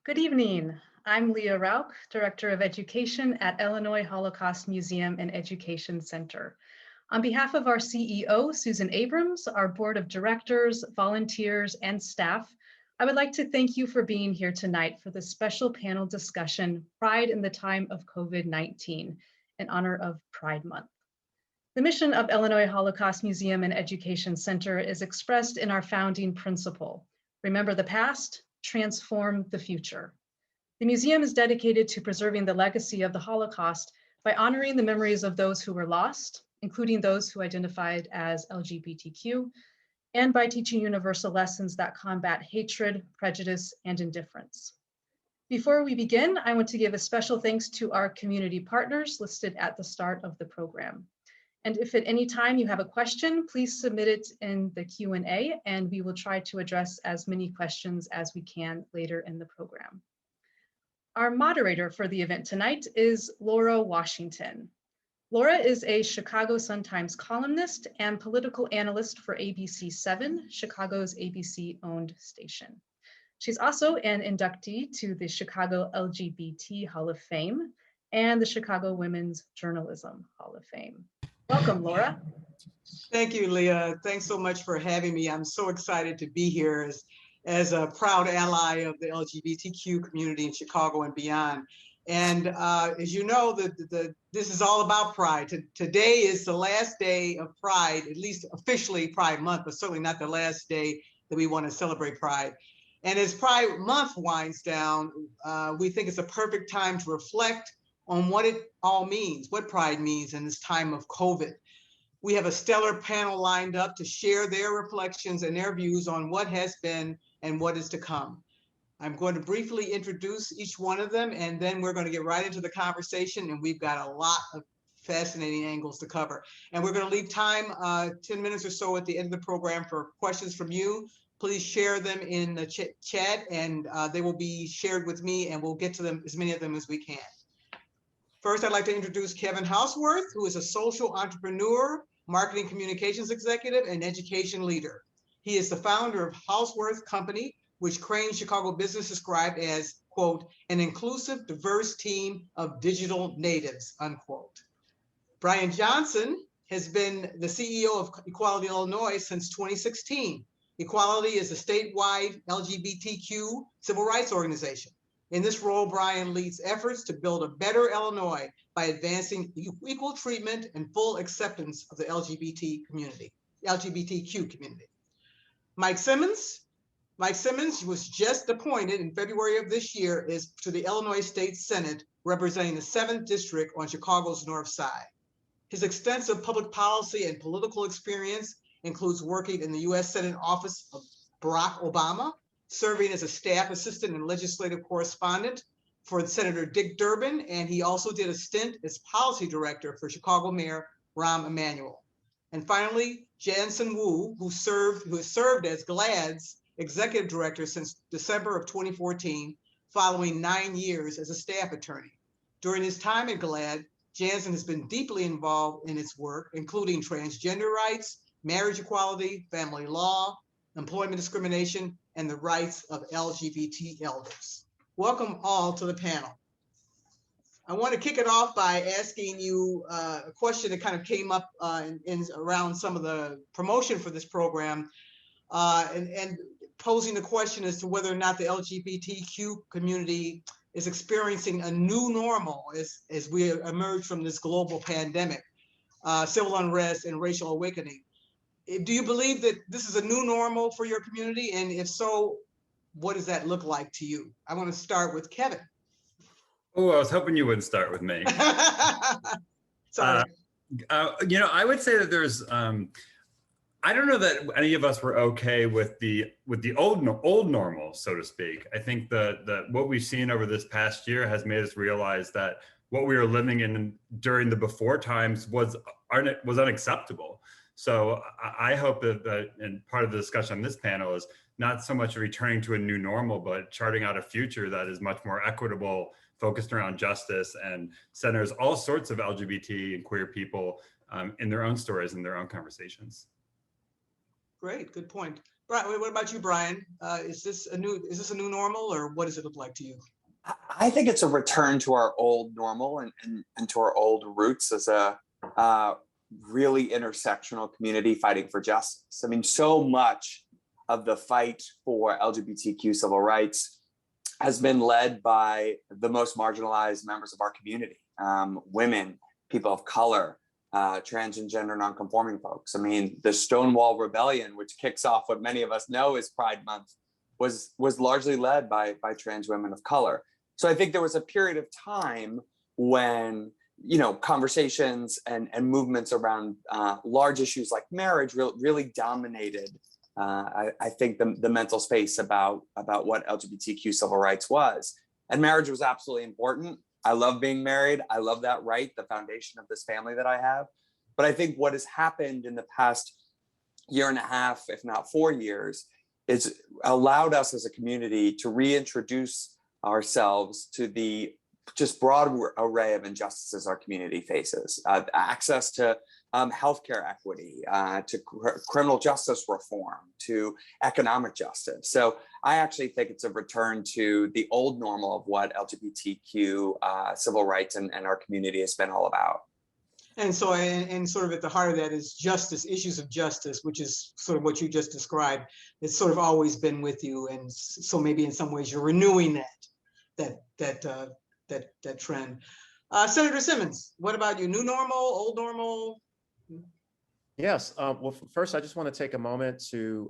Good evening. I'm Leah Rauch, Director of Education at Illinois Holocaust Museum and Education Center. On behalf of our CEO, Susan Abrams, our Board of Directors, volunteers, and staff, I would like to thank you for being here tonight for this special panel discussion, Pride in the Time of COVID-19, in honor of Pride Month. The mission of Illinois Holocaust Museum and Education Center is expressed in our founding principle: remember the past, transform the future. The museum is dedicated to preserving the legacy of the Holocaust by honoring the memories of those who were lost, including those who identified as LGBTQ, and by teaching universal lessons that combat hatred, prejudice, and indifference. Before we begin, I want to give a special thanks to our community partners listed at the start of the program. And if at any time you have a question, please submit it in the Q&A, and we will try to address as many questions as we can later in the program. Our moderator for the event tonight is Laura Washington. Laura is a Chicago Sun-Times columnist and political analyst for ABC7, Chicago's ABC-owned station. She's also an inductee to the Chicago LGBT Hall of Fame and the Chicago Women's Journalism Hall of Fame. Welcome, Laura. Thank you, Leah. Thanks so much for having me. I'm so excited to be here as a proud ally of the LGBTQ community in Chicago and beyond. And as you know, this is all about Pride. Today is the last day of Pride, at least officially Pride Month, but certainly not the last day that we want to celebrate Pride. And as Pride Month winds down, we think it's a perfect time to reflect on what it all means, what Pride means in this time of COVID. We have a stellar panel lined up to share their reflections and their views on what has been and what is to come. I'm going to briefly introduce each one of them, and then we're going to get right into the conversation, and we've got a lot of fascinating angles to cover. And we're going to leave time, 10 minutes or so at the end of the program for questions from you. Please share them in the chat, and they will be shared with me, and we'll get to them, as many of them as we can. First, I'd like to introduce Kevin Hauswirth, who is a social entrepreneur, marketing communications executive, and education leader. He is the founder of Hauswirth Company, which Crane Chicago Business described as, quote, an inclusive, diverse team of digital natives, unquote. Brian Janson has been the CEO of Equality Illinois since 2016. Equality is a statewide LGBTQ civil rights organization. In this role, Brian leads efforts to build a better Illinois by advancing equal treatment and full acceptance of the LGBTQ community. Mike Simmons was just appointed in February of this year to the Illinois State Senate, representing the 7th District on Chicago's North Side. His extensive public policy and political experience includes working in the U.S. Senate office of Barack Obama, serving as a staff assistant and legislative correspondent for Senator Dick Durbin, and he also did a stint as policy director for Chicago Mayor Rahm Emanuel. And finally, Janson Wu, who has served as GLAAD's executive director since December of 2014, following 9 years as a staff attorney. During his time at GLAAD, Janson has been deeply involved in its work, including transgender rights, marriage equality, family law, employment discrimination, and the rights of LGBT elders. Welcome all to the panel. I want to kick it off by asking you a question that kind of came up around some of the promotion for this program, and posing the question as to whether or not the LGBTQ community is experiencing a new normal as we emerge from this global pandemic, civil unrest and racial awakening. Do you believe that this is a new normal for your community? And if so, what does that look like to you? I want to start with Kevin. Oh, I was hoping you wouldn't start with me. Sorry. I would say that there's, I don't know that any of us were okay with the old normal, so to speak. I think that what we've seen over this past year has made us realize that what we were living in during the before times was unacceptable. So I hope that, and part of the discussion on this panel is not so much returning to a new normal, but charting out a future that is much more equitable, focused around justice, and centers all sorts of LGBT and queer people in their own stories and their own conversations. Great, good point. What about you, Brian? Is this a new normal, or what does it look like to you? I think it's a return to our old normal and to our old roots as a really intersectional community fighting for justice. I mean, so much of the fight for LGBTQ civil rights has been led by the most marginalized members of our community, women, people of color, trans and gender nonconforming folks. I mean, the Stonewall Rebellion, which kicks off what many of us know is Pride Month, was largely led by trans women of color. So I think there was a period of time when, you know, conversations and movements around large issues like marriage really dominated, I think, the mental space about what LGBTQ civil rights was. And marriage was absolutely important. I love being married. I love that right, the foundation of this family that I have. But I think what has happened in the past year and a half, if not 4 years, is allowed us as a community to reintroduce ourselves to the just broad array of injustices our community faces. Access to healthcare equity, to criminal justice reform, to economic justice. So I actually think it's a return to the old normal of what LGBTQ civil rights and our community has been all about. And so, and sort of at the heart of that is justice, issues of justice, which is sort of what you just described. It's sort of always been with you, and so maybe in some ways you're renewing that trend. Senator Simmons, what about you? New normal, old normal? Yes. Well, first, I just want to take a moment to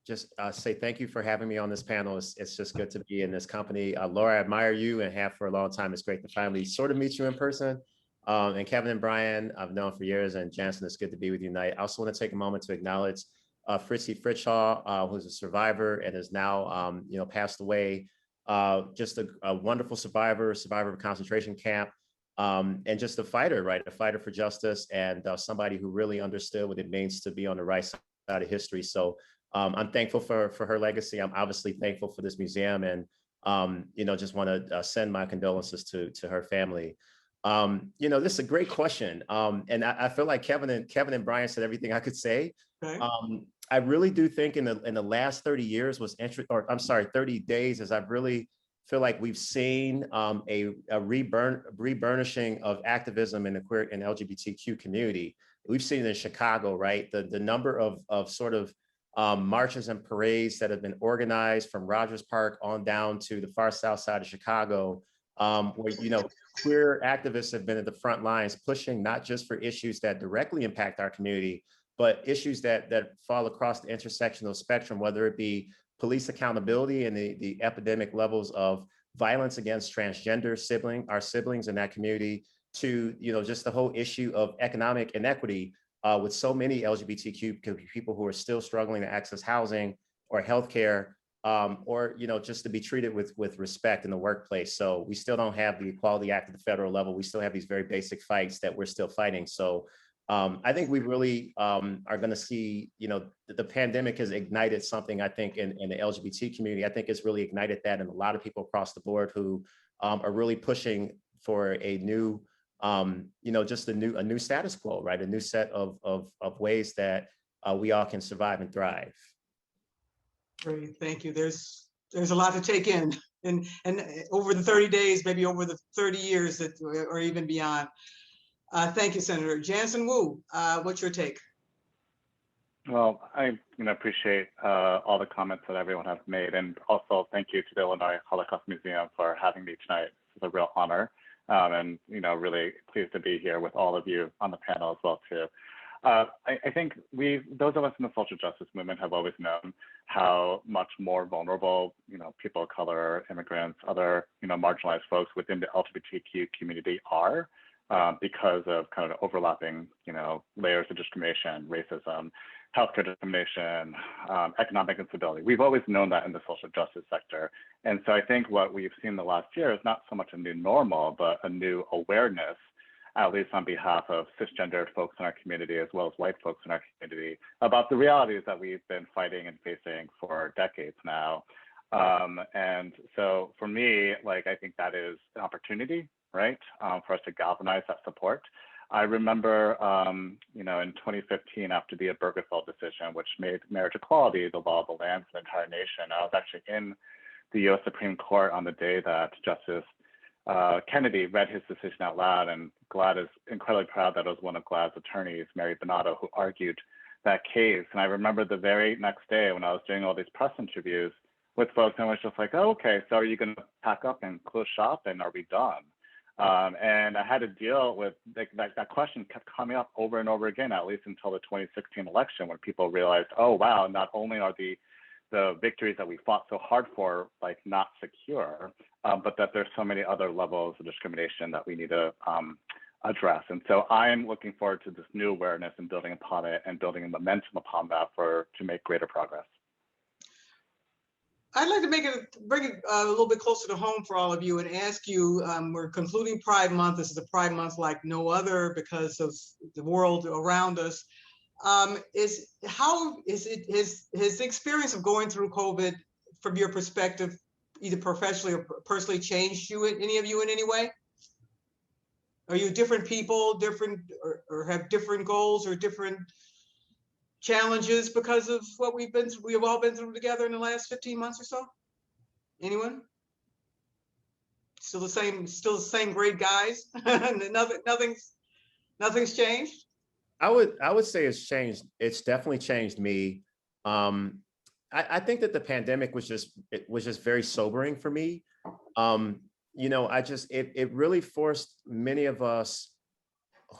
just say thank you for having me on this panel. It's just good to be in this company. Laura, I admire you and have for a long time. It's great to finally sort of meet you in person. And Kevin and Brian, I've known for years, and Janson, it's good to be with you tonight. I also want to take a moment to acknowledge Fritzy Fritshaw, who's a survivor and is now, passed away. Just a wonderful survivor of a concentration camp, and just a fighter, right? A fighter for justice, and somebody who really understood what it means to be on the right side of history. So I'm thankful for her legacy. I'm obviously thankful for this museum, and just want to send my condolences to her family. This is a great question. And I feel like Kevin and Brian said everything I could say. Okay. I really do think in the last 30 years 30 days, as I've really feel like we've seen a reburnishing of activism in the queer and LGBTQ community. We've seen it in Chicago, right? The number of sort of marches and parades that have been organized from Rogers Park on down to the far south side of Chicago, where, queer activists have been at the front lines pushing not just for issues that directly impact our community, but issues that fall across the intersectional spectrum, whether it be police accountability and the epidemic levels of violence against transgender our siblings in that community, to just the whole issue of economic inequity with so many LGBTQ people who are still struggling to access housing or healthcare, or just to be treated with respect in the workplace. So we still don't have the Equality Act at the federal level. We still have these very basic fights that we're still fighting. So I think we really are going to see, the pandemic has ignited something, I think, in the LGBT community. I think it's really ignited that in a lot of people across the board who are really pushing for a new, just a new status quo, right? A new set of ways that we all can survive and thrive. Great, thank you. There's a lot to take in, and over the 30 days, maybe over the 30 years or even beyond. Thank you, Senator. Janson Wu, what's your take? Well, I appreciate all the comments that everyone has made, and also thank you to the Illinois Holocaust Museum for having me tonight. It's a real honor, and really pleased to be here with all of you on the panel as well too. I think those of us in the social justice movement have always known how much more vulnerable, people of color, immigrants, other, marginalized folks within the LGBTQ community are, because of kind of overlapping, layers of discrimination, racism, healthcare discrimination, economic instability. We've always known that in the social justice sector. And so I think what we've seen the last year is not so much a new normal, but a new awareness, at least on behalf of cisgendered folks in our community, as well as white folks in our community, about the realities that we've been fighting and facing for decades now. And so for me, I think that is an opportunity, right, for us to galvanize that support. I remember, you know, in 2015, after the Obergefell decision, which made marriage equality the law of the land for the entire nation, I was actually in the U.S. Supreme Court on the day that Justice Kennedy read his decision out loud, and GLAAD is incredibly proud that it was one of GLAAD's attorneys, Mary Bonato, who argued that case. And I remember the very next day when I was doing all these press interviews with folks, and I was just like, oh, okay, so are you going to pack up and close shop, and are we done? And I had to deal with that question kept coming up over and over again, at least until the 2016 election, when people realized, oh, wow, not only are the victories that we fought so hard for, like, not secure, but that there's so many other levels of discrimination that we need to address. And so I'm looking forward to this new awareness and building upon it and building a momentum upon that to make greater progress. I'd like to bring it a little bit closer to home for all of you and ask you, we're concluding Pride Month. This is a Pride Month like no other because of the world around us. Has the experience of going through COVID, from your perspective, either professionally or personally, changed you, any of you, in any way? Are you different people, or have different goals or different challenges because of what we've all been through together in the last 15 months or so? Anyone? Still the same great guys? Nothing's changed? I would say it's changed. It's definitely changed me. I think that the pandemic was just very sobering for me. You know, it really forced many of us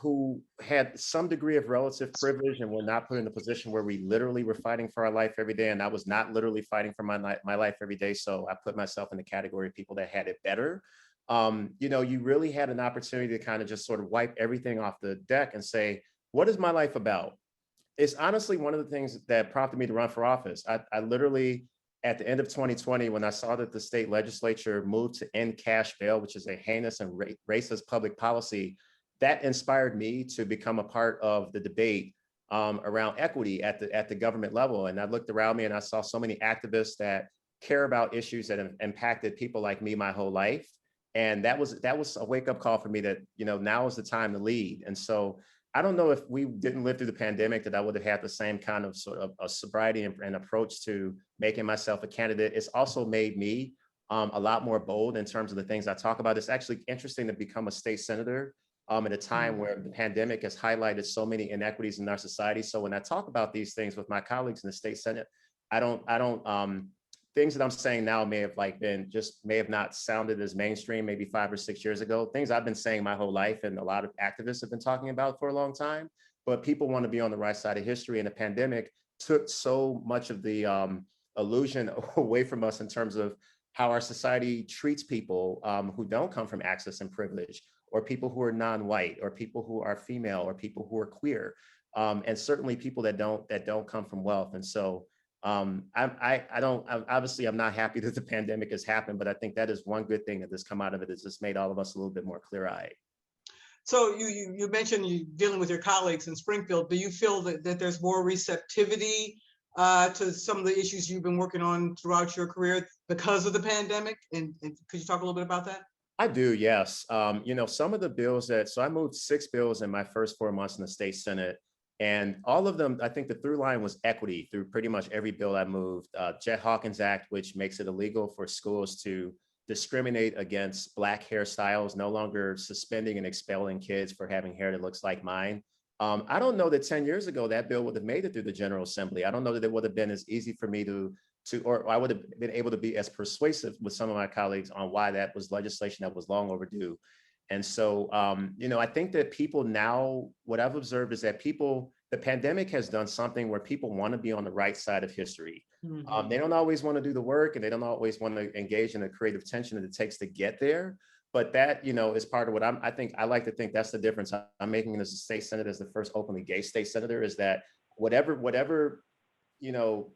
who had some degree of relative privilege and were not put in a position where we literally were fighting for our life every day. And I was not literally fighting for my life every day. So I put myself in the category of people that had it better. You know, you really had an opportunity to kind of just sort of wipe everything off the deck and say, what is my life about? It's honestly one of the things that prompted me to run for office. I literally, at the end of 2020, when I saw that the state legislature moved to end cash bail, which is a heinous and racist public policy, that inspired me to become a part of the debate around equity at the government level. And I looked around me and I saw so many activists that care about issues that have impacted people like me my whole life. And that was a wake-up call for me that, you know, now is the time to lead. And so I don't know if we didn't live through the pandemic that I would have had the same kind of sort of a sobriety and approach to making myself a candidate. It's also made me a lot more bold in terms of the things I talk about. It's actually interesting to become a state senator at a time where the pandemic has highlighted so many inequities in our society. So when I talk about these things with my colleagues in the state Senate, things that I'm saying now may have not sounded as mainstream maybe 5 or 6 years ago. Things I've been saying my whole life and a lot of activists have been talking about for a long time, but people want to be on the right side of history, and the pandemic took so much of the illusion away from us in terms of how our society treats people who don't come from access and privilege, or people who are non-white, or people who are female, or people who are queer, and certainly people that don't come from wealth. And so obviously I'm not happy that the pandemic has happened, but I think that is one good thing that has come out of it. It's just made all of us a little bit more clear-eyed. So you mentioned you dealing with your colleagues in Springfield. Do you feel that there's more receptivity to some of the issues you've been working on throughout your career because of the pandemic? And could you talk a little bit about that? I do, yes. You know, some of the bills so I moved 6 bills in my first 4 months in the state Senate, and all of them, I think the through line was equity through pretty much every bill I moved. Jet Hawkins Act, which makes it illegal for schools to discriminate against Black hairstyles, no longer suspending and expelling kids for having hair that looks like mine. I don't know that 10 years ago that bill would have made it through the General Assembly. I don't know that it would have been as easy for me or I would have been able to be as persuasive with some of my colleagues on why that was legislation that was long overdue. And so, you know, I think that people now, what I've observed is that the pandemic has done something where people want to be on the right side of history. Mm-hmm. They don't always want to do the work, and they don't always want to engage in the creative tension that it takes to get there. But that, you know, is part of what I like to think that's the difference I'm making as a state senator, as the first openly gay state senator, is that whatever, you know,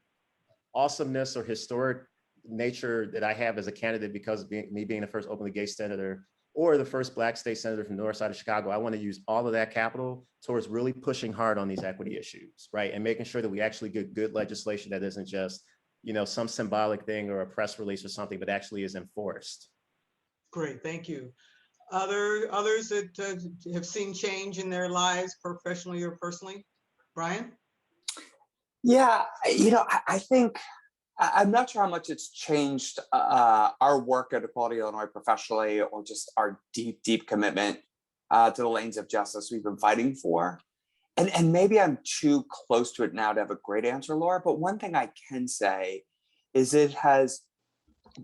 awesomeness or historic nature that I have as a candidate because of me being the first openly gay senator or the first Black state senator from the north side of Chicago, I want to use all of that capital towards really pushing hard on these equity issues, right? And making sure that we actually get good legislation that isn't just, you know, some symbolic thing or a press release or something, but actually is enforced. Great, thank you. Others that have seen change in their lives professionally or personally? Brian? Yeah, I think I'm not sure how much it's changed our work at Equality Illinois professionally, or just our deep commitment to the lanes of justice we've been fighting for. And maybe I'm too close to it now to have a great answer, Laura, but one thing I can say is it has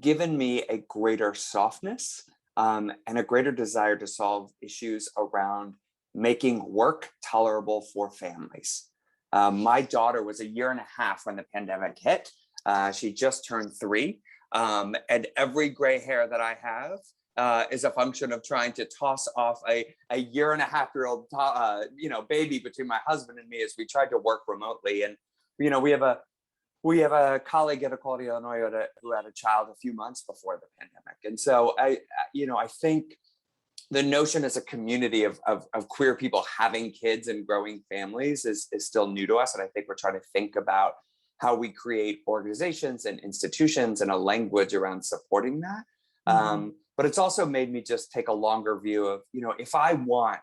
given me a greater softness and a greater desire to solve issues around making work tolerable for families. My daughter was 1.5 years when the pandemic hit. She just turned 3. And every gray hair that I have is a function of trying to toss off a 1.5-year-old baby between my husband and me as we tried to work remotely. And we have a colleague at Equality Illinois who had a child a few months before the pandemic. And so I think the notion as a community of queer people having kids and growing families is still new to us. And I think we're trying to think about how we create organizations and institutions and a language around supporting that. But it's also made me just take a longer view of, if I want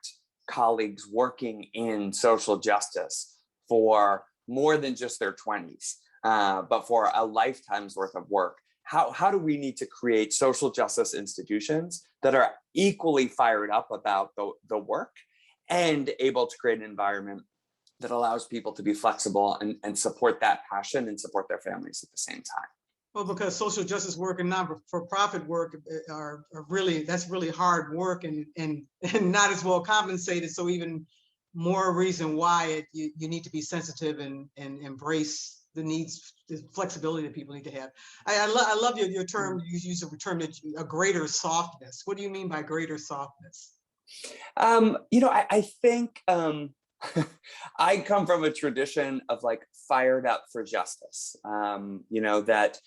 colleagues working in social justice for more than just their 20s, but for a lifetime's worth of work, how do we need to create social justice institutions that are equally fired up about the work and able to create an environment that allows people to be flexible and support that passion and support their families at the same time? Well, because social justice work and not-for-profit work that's really hard work and not as well compensated. So even more reason why you need to be sensitive and embrace the needs, the flexibility that people need to have. I love your term. You use a term that a greater softness. What do you mean by greater softness? I think I come from a tradition of fired up for justice. That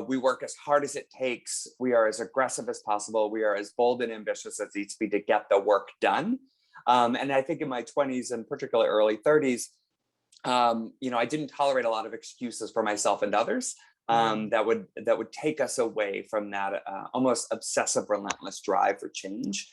we work as hard as it takes. We are as aggressive as possible. We are as bold and ambitious as needs to be to get the work done. And I think in my 20s and particularly early 30s, I didn't tolerate a lot of excuses for myself and others that would take us away from that almost obsessive, relentless drive for change.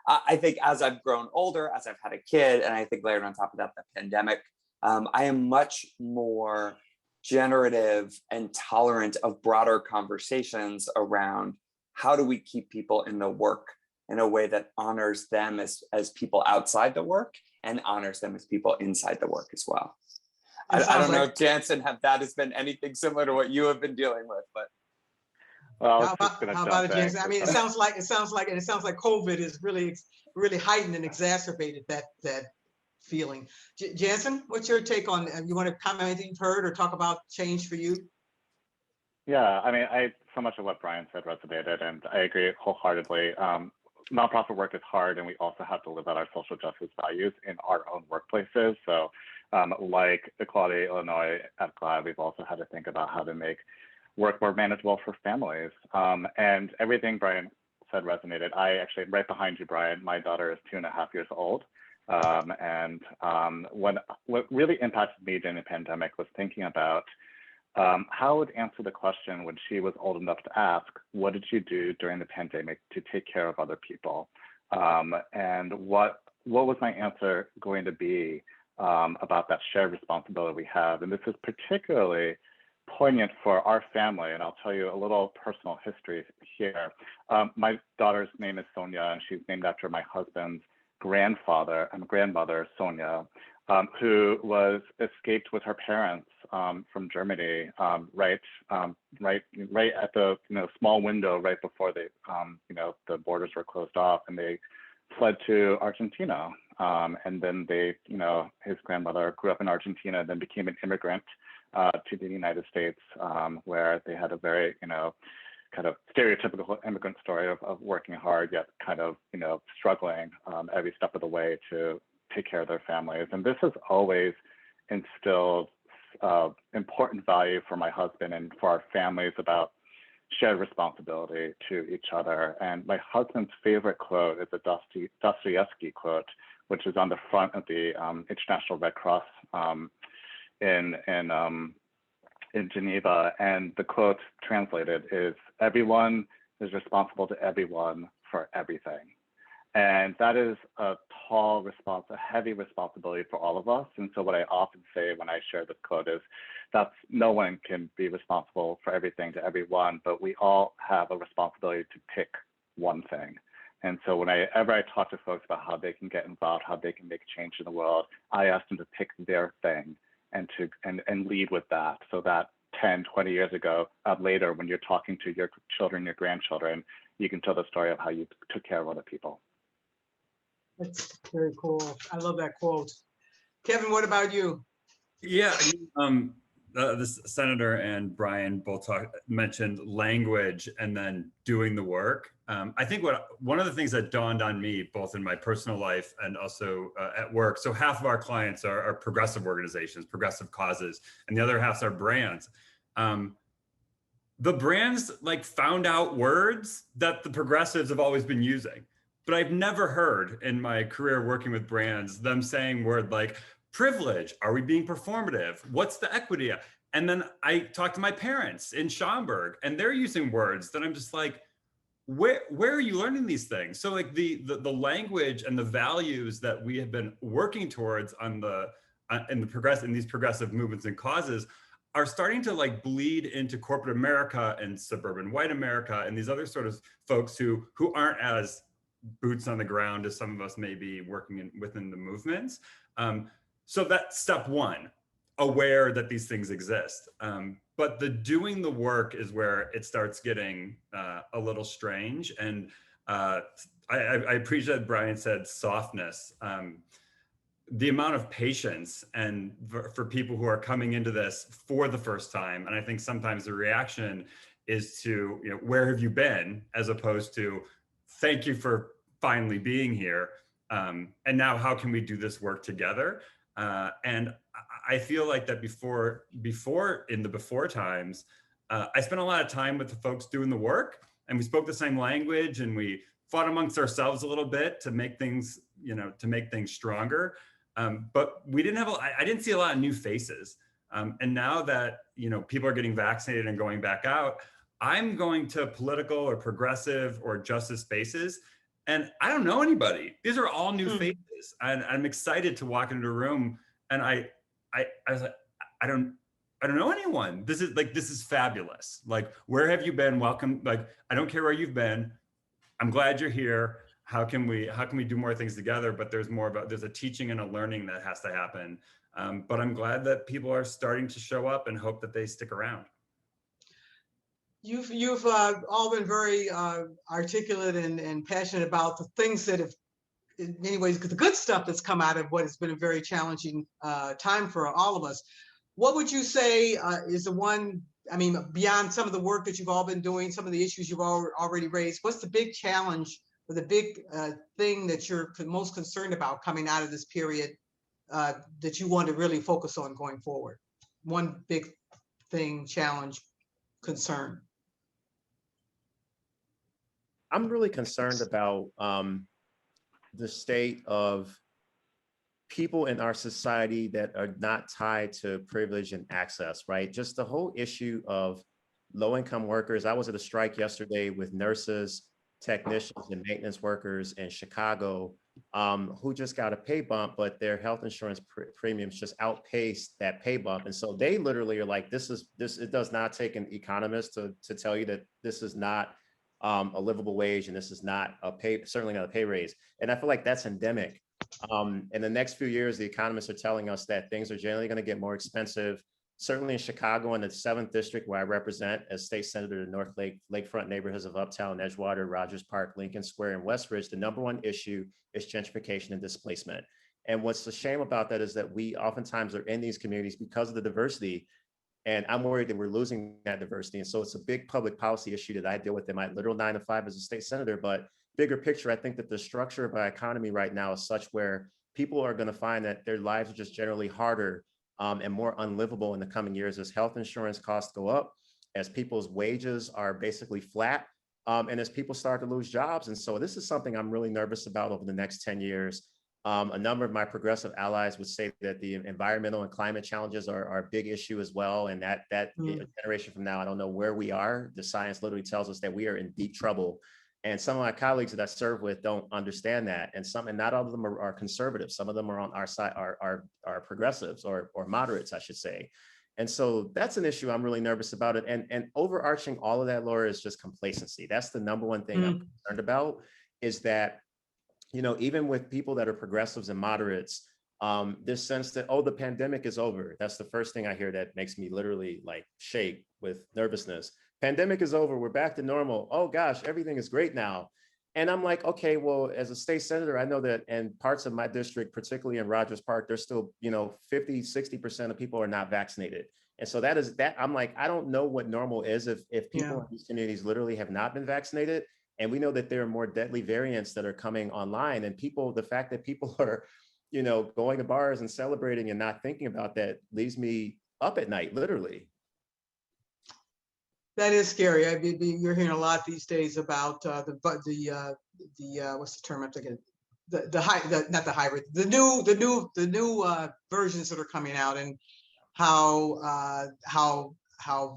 I think as I've grown older, as I've had a kid, and I think layered on top of that, the pandemic, I am much more generative and tolerant of broader conversations around how do we keep people in the work in a way that honors them as people outside the work and honors them as people inside the work as well. I don't know if Janson, that has been anything similar to what you have been dealing with, but. How about it, Janson? I mean, it sounds like COVID has really heightened and exacerbated that feeling. Janson, what's your take on? You want to comment on anything you've heard or talk about change for you? Yeah, I mean, so much of what Brian said resonated, and I agree wholeheartedly. Nonprofit work is hard, and we also have to live out our social justice values in our own workplaces. So, like Equality Illinois at GLAD, we've also had to think about how to make work more manageable for families. And everything Brian said resonated. I actually, right behind you, Brian, my daughter is 2.5 years old. What really impacted me during the pandemic was thinking about how I would answer the question when she was old enough to ask, what did you do during the pandemic to take care of other people? And what was my answer going to be about that shared responsibility we have? And this is particularly poignant for our family, and I'll tell you a little personal history here. My daughter's name is Sonia, and she's named after my husband's grandfather and grandmother, Sonia, who was escaped with her parents from Germany, right at the small window right before the borders were closed off, and they fled to Argentina. And then his grandmother grew up in Argentina, then became an immigrant to the United States, where they had a very, kind of stereotypical immigrant story of working hard, yet kind of, struggling every step of the way to take care of their families. And this has always instilled important value for my husband and for our families about shared responsibility to each other. And my husband's favorite quote is a Dostoevsky quote, which is on the front of the International Red Cross in Geneva. And the quote translated is, "Everyone is responsible to everyone for everything." And that is a heavy responsibility for all of us. And so what I often say when I share this quote is that no one can be responsible for everything to everyone, but we all have a responsibility to pick one thing. And so whenever I talk to folks about how they can get involved, how they can make change in the world, I ask them to pick their thing and lead with that, so that 10, 20 years ago, later, when you're talking to your children, your grandchildren, you can tell the story of how you took care of other people. That's very cool. I love that quote. Kevin, what about you? Yeah, the senator and Brian both mentioned language and then doing the work. I think one of the things that dawned on me, both in my personal life and also at work, so half of our clients are progressive organizations, progressive causes, and the other half are brands. The brands like found out words that the progressives have always been using, but I've never heard in my career working with brands them saying word like privilege. Are we being performative? What's the equity? And then I talked to my parents in Schaumburg, and they're using words that I'm just like, where are you learning these things? So like the language and the values that we have been working towards in these progressive movements and causes are starting to like bleed into corporate America and suburban white America and these other sort of folks who aren't as boots on the ground as some of us may be working within the movements. So that's step one, aware that these things exist. But the doing the work is where it starts getting a little strange. And I appreciate that Brian said softness. The amount of patience and for people who are coming into this for the first time. And I think sometimes the reaction is to, where have you been? As opposed to, thank you for finally being here. And now how can we do this work together? And I feel like that before times, I spent a lot of time with the folks doing the work, and we spoke the same language, and we fought amongst ourselves a little bit to make things, stronger. But I didn't see a lot of new faces. And now that, people are getting vaccinated and going back out, I'm going to political or progressive or justice spaces, and I don't know anybody. These are all new faces, and I'm excited to walk into a room. And I was like, I don't know anyone. This is fabulous. Like, where have you been? Welcome. Like, I don't care where you've been. I'm glad you're here. How can we do more things together? But there's a teaching and a learning that has to happen. But I'm glad that people are starting to show up and hope that they stick around. You've all been very articulate and passionate about the things that have, in many ways, the good stuff that's come out of what has been a very challenging time for all of us. What would you say is the one, beyond some of the work that you've all been doing, some of the issues you've already raised, what's the big challenge or the big thing that you're most concerned about coming out of this period that you want to really focus on going forward? One big thing, challenge, concern. I'm really concerned about the state of people in our society that are not tied to privilege and access, right? Just the whole issue of low-income workers. I was at a strike yesterday with nurses, technicians, and maintenance workers in Chicago who just got a pay bump, but their health insurance premiums just outpaced that pay bump. And so they literally are like, it does not take an economist to tell you that this is not a livable wage, and this is not certainly not a pay raise. And I feel like that's endemic. In the next few years, the economists are telling us that things are generally going to get more expensive. Certainly in Chicago, in the 7th district where I represent as state senator to North Lake, lakefront neighborhoods of Uptown, Edgewater, Rogers Park, Lincoln Square, and Westridge, the number one issue is gentrification and displacement. And what's a shame about that is that we oftentimes are in these communities because of the diversity. And I'm worried that we're losing that diversity. And so it's a big public policy issue that I deal with in my literal 9 to 5 as a state senator. But bigger picture, I think that the structure of our economy right now is such where people are going to find that their lives are just generally harder and more unlivable in the coming years as health insurance costs go up, as people's wages are basically flat, and as people start to lose jobs. And so this is something I'm really nervous about over the next 10 years. A number of my progressive allies would say that the environmental and climate challenges are a big issue as well. And that generation from now, I don't know where we are. The science literally tells us that we are in deep trouble. And some of my colleagues that I serve with don't understand that. And not all of them are conservatives. Some of them are on our side, are progressives or moderates, I should say. And so that's an issue I'm really nervous about it. And overarching all of that, Laura, is just complacency. That's the number one thing I'm concerned about, is that, you know, even with people that are progressives and moderates, this sense that, oh, the pandemic is over. That's the first thing I hear that makes me literally like shake with nervousness. Pandemic is over. We're back to normal. Oh gosh, everything is great now. And I'm like, okay, well, as a state senator, I know that in parts of my district, particularly in Rogers Park, there's still, you know, 50, 60% of people are not vaccinated. And so I'm like, I don't know what normal is if people in these communities literally have not been vaccinated. And we know that there are more deadly variants that are coming online, and the fact that people are, you know, going to bars and celebrating and not thinking about that leaves me up at night, literally. That is scary. I mean, you're hearing a lot these days about the what's the term I'm thinking? Not the hybrid, the new versions that are coming out, and how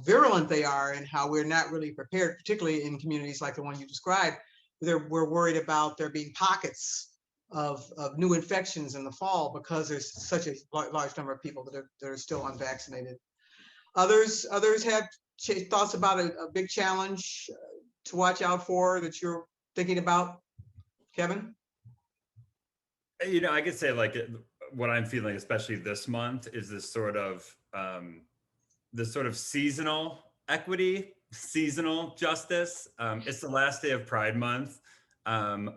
virulent they are, and how we're not really prepared, particularly in communities like the one you described. We're worried about there being pockets of new infections in the fall because there's such a large number of people that are still unvaccinated. Others have thoughts about a big challenge to watch out for that you're thinking about, Kevin? You know, I could say like what I'm feeling, especially this month, is this sort of seasonal equity, seasonal justice. It's the last day of Pride Month. I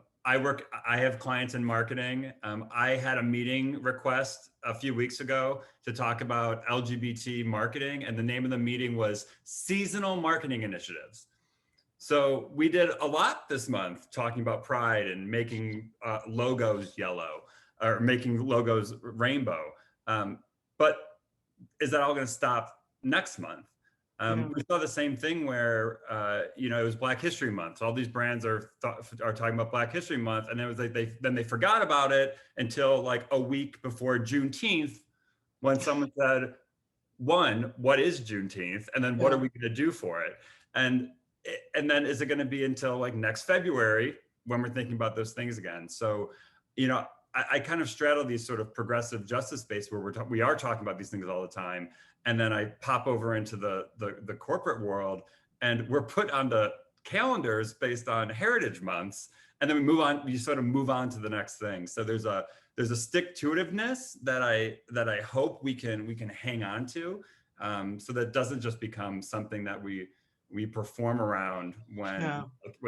have clients in marketing. I had a meeting request a few weeks ago to talk about LGBT marketing, and the name of the meeting was Seasonal Marketing Initiatives. So we did a lot this month talking about Pride and making logos yellow, or making logos rainbow. But is that all going to stop next month? We saw the same thing where, you know, it was Black History Month. So all these brands are talking about Black History Month, and it was like they forgot about it until like a week before Juneteenth, when someone said, one, what is Juneteenth, and then what are we going to do for it? And then is it going to be until like next February when we're thinking about those things again? So, you know, I kind of straddle these sort of progressive justice space where we are talking about these things all the time. And then I pop over into the corporate world, and we're put on the calendars based on heritage months. And then we sort of move on to the next thing. So there's a stick-to-itiveness that I hope we can hang on to, so that it doesn't just become something that we perform around when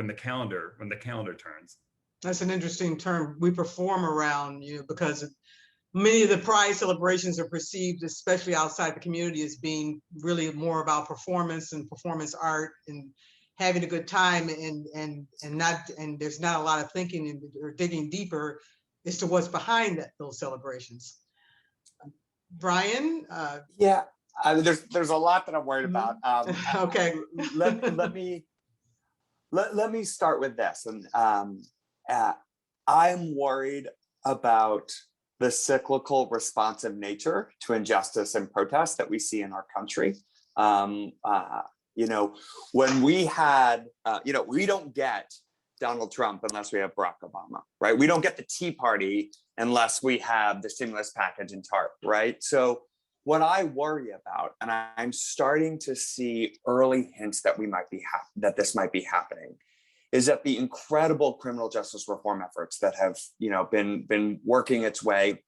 the calendar turns. That's an interesting term. We perform around, you know, because many of the Pride celebrations are perceived, especially outside the community, as being really more about performance and performance art and having a good time, and there's not a lot of thinking or digging deeper as to what's behind those celebrations. Brian? There's a lot that I'm worried about. Okay. Let me start with this, and I'm worried about the cyclical responsive nature to injustice and protest that we see in our country. You know, when we had, you know, we don't get Donald Trump unless we have Barack Obama, right? We don't get the Tea Party unless we have the stimulus package and TARP, right? So what I worry about, and I'm starting to see early hints that that this might be happening, is that the incredible criminal justice reform efforts that have, you know, been working its way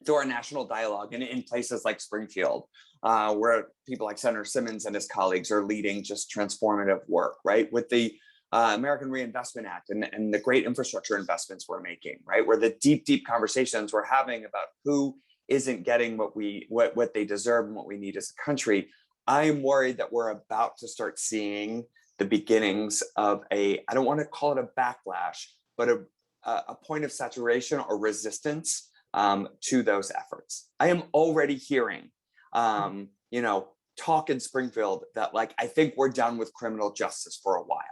through our national dialogue and in places like Springfield, where people like Senator Simmons and his colleagues are leading just transformative work, right? With the American Reinvestment Act and the great infrastructure investments we're making, right? Where the deep conversations we're having about who isn't getting what they deserve and what we need as a country. I am worried that we're about to start seeing the beginnings of I don't want to call it a backlash, but a point of saturation or resistance to those efforts. I am already hearing, you know, talk in Springfield that like, I think we're done with criminal justice for a while.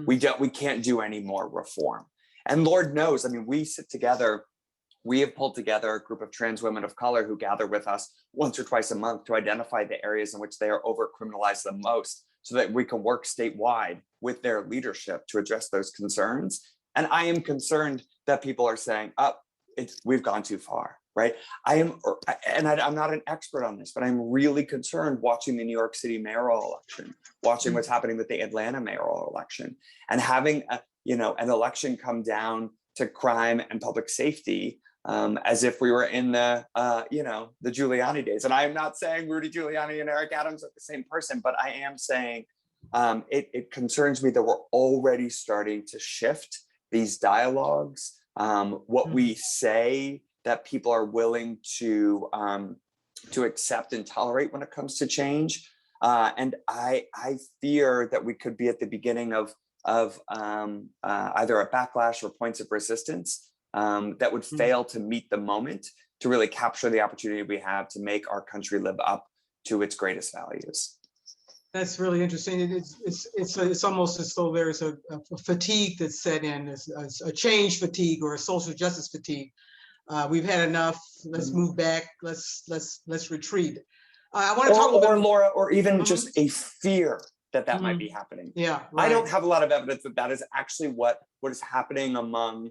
We can't do any more reform. And Lord knows, I mean, we have pulled together a group of trans women of color who gather with us once or twice a month to identify the areas in which they are over criminalized the most so that we can work statewide with their leadership to address those concerns. And I am concerned that people are saying, oh, we've gone too far, right? I'm not an expert on this, but I'm really concerned watching the New York City mayoral election, watching what's happening with the Atlanta mayoral election, and having an election come down to crime and public safety as if we were in the Giuliani days. And I am not saying Rudy Giuliani and Eric Adams are the same person, but I am saying it concerns me that we're already starting to shift these dialogues, what we say that people are willing to accept and tolerate when it comes to change. And I fear that we could be at the beginning of either a backlash or points of resistance that would fail to meet the moment to really capture the opportunity we have to make our country live up to its greatest values. That's really interesting. It's almost as though there's a fatigue that's set in, a change fatigue or a social justice fatigue. We've had enough. Let's move back. Let's retreat. I want to talk about Laura, or even just a fear that might be happening. Yeah, right. I don't have a lot of evidence that is actually what is happening among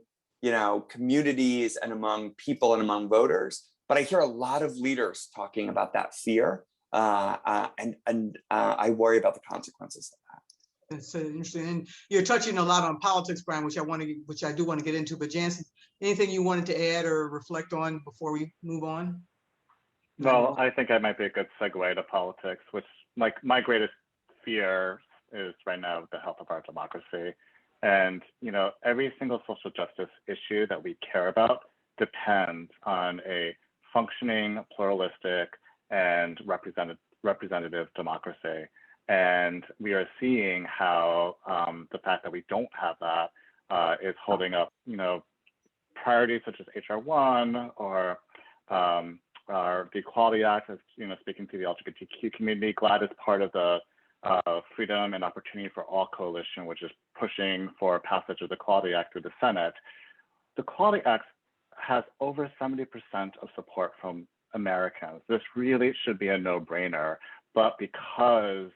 communities and among people and among voters. But I hear a lot of leaders talking about that fear. And I worry about the consequences of that. That's interesting. And you're touching a lot on politics, Brian, which I do want to get into. But Janson, anything you wanted to add or reflect on before we move on? Well, I think I might be a good segue to politics, which my greatest fear is right now the health of our democracy. And every single social justice issue that we care about depends on a functioning, pluralistic, and representative democracy. And we are seeing how the fact that we don't have that is holding up, priorities such as HR 1 or the Equality Act, as speaking to the LGBTQ community. GLAD is part of the Freedom and Opportunity for All Coalition, which is pushing for passage of the Equality Act through the Senate. The Equality Act has over 70% of support from Americans. This really should be a no-brainer, but because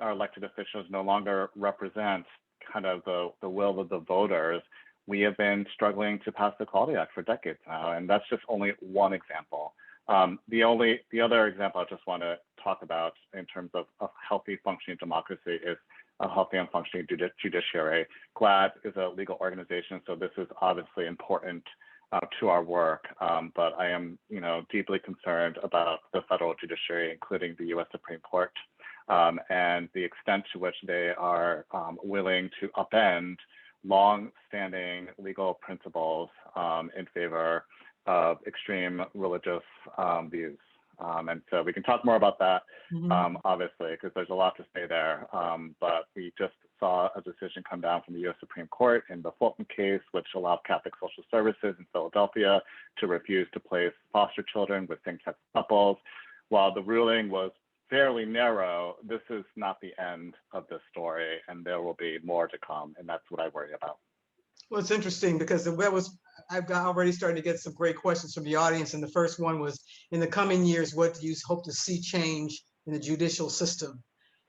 our elected officials no longer represent kind of the will of the voters, we have been struggling to pass the Equality Act for decades now, and that's just only one example. The other example I just want to talk about in terms of a healthy functioning democracy is a healthy and functioning judiciary. GLAD is a legal organization, so this is obviously important to our work, but I am, deeply concerned about the federal judiciary, including the U.S. Supreme Court, and the extent to which they are willing to upend long-standing legal principles in favor of extreme religious views. And so we can talk more about that, obviously, because there's a lot to say there. But we just saw a decision come down from the U.S. Supreme Court in the Fulton case, which allowed Catholic Social Services in Philadelphia to refuse to place foster children with same-sex couples. While the ruling was fairly narrow, this is not the end of the story, and there will be more to come, and that's what I worry about. Well, it's interesting because I've already started to get some great questions from the audience. And the first one was, in the coming years, what do you hope to see change in the judicial system?